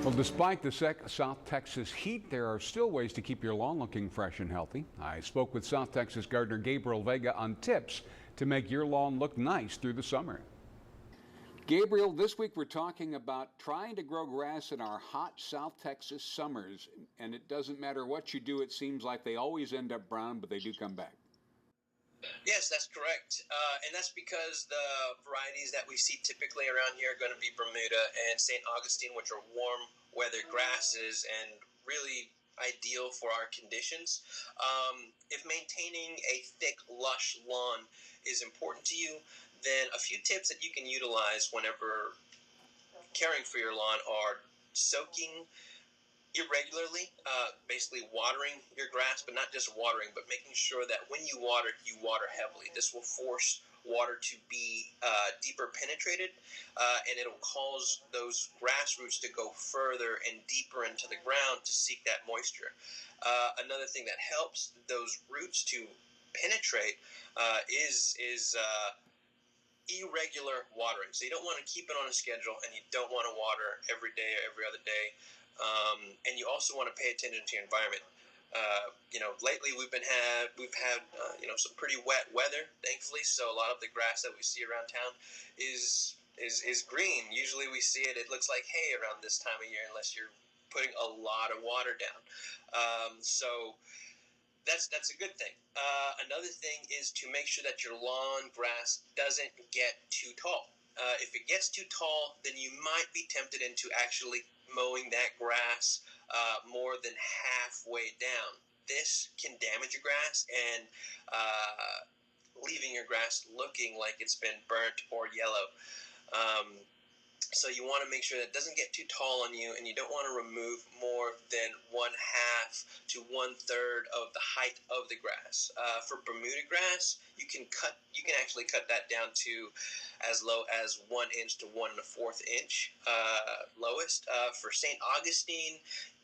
Well, despite the South Texas heat, there are still ways to keep your lawn looking fresh and healthy. I spoke with South Texas gardener Gabriel Vega on tips to make your lawn look nice through the summer. Gabriel, this week we're talking about trying to grow grass in our hot South Texas summers. And it doesn't matter what you do, it seems like they always end up brown, but they do come back. Yes, that's correct. And that's because the varieties that we see typically around here are going to be Bermuda and St. Augustine, which are warm weather grasses and really ideal for our conditions. If maintaining a thick, lush lawn is important to you, then a few tips that you can utilize whenever caring for your lawn are soaking irregularly, basically watering your grass, but not just watering, but making sure that when you water heavily. This will force water to be deeper penetrated, and it'll cause those grass roots to go further and deeper into the ground to seek that moisture. Another thing that helps those roots to penetrate is irregular watering. So you don't want to keep it on a schedule, and you don't want to water every day or every other day. And you also want to pay attention to your environment. Lately we've had some pretty wet weather, thankfully. So a lot of the grass that we see around town is green. Usually we see it. It looks like hay around this time of year, unless you're putting a lot of water down. So that's a good thing. Another thing is to make sure that your lawn grass doesn't get too tall. If it gets too tall, then you might be tempted into actually mowing that grass more than halfway down. This can damage your grass and leaving your grass looking like it's been burnt or yellow. So you want to make sure that it doesn't get too tall on you, and you don't want to remove more than 1/2 to 1/3 of the height of the grass. For Bermuda grass, you can actually cut that down to as low as 1 inch to 1 1/4 inch lowest. For St. Augustine,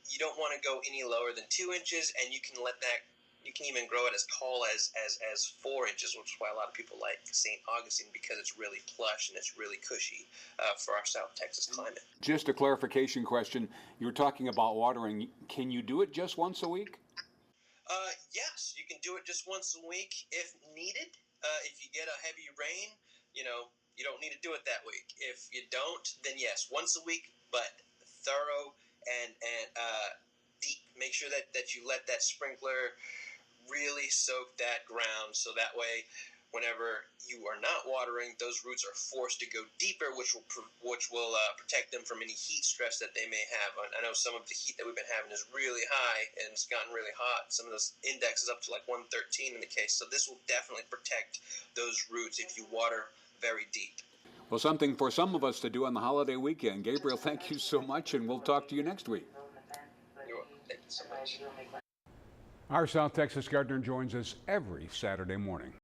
you don't want to go any lower than 2 inches, and you can let that. You can even grow it as tall as 4 inches, which is why a lot of people like St. Augustine, because it's really plush and it's really cushy for our South Texas climate. Just a clarification question. You were talking about watering. Can you do it just once a week? Yes, you can do it just once a week if needed. If you get a heavy rain, you don't need to do it that week. If you don't, then yes, once a week, but thorough and deep. Make sure that you let that sprinkler really soak that ground, so that way whenever you are not watering, those roots are forced to go deeper, which will protect them from any heat stress that they may have. I know some of the heat that we've been having is really high, and it's gotten really hot. Some of those indexes up to like 113 in the case. So this will definitely protect those roots if you water very deep. Well, something for some of us to do on the holiday weekend. Gabriel, thank you so much, and we'll talk to you next week. You're welcome. Thank you so much. Our South Texas gardener joins us every Saturday morning.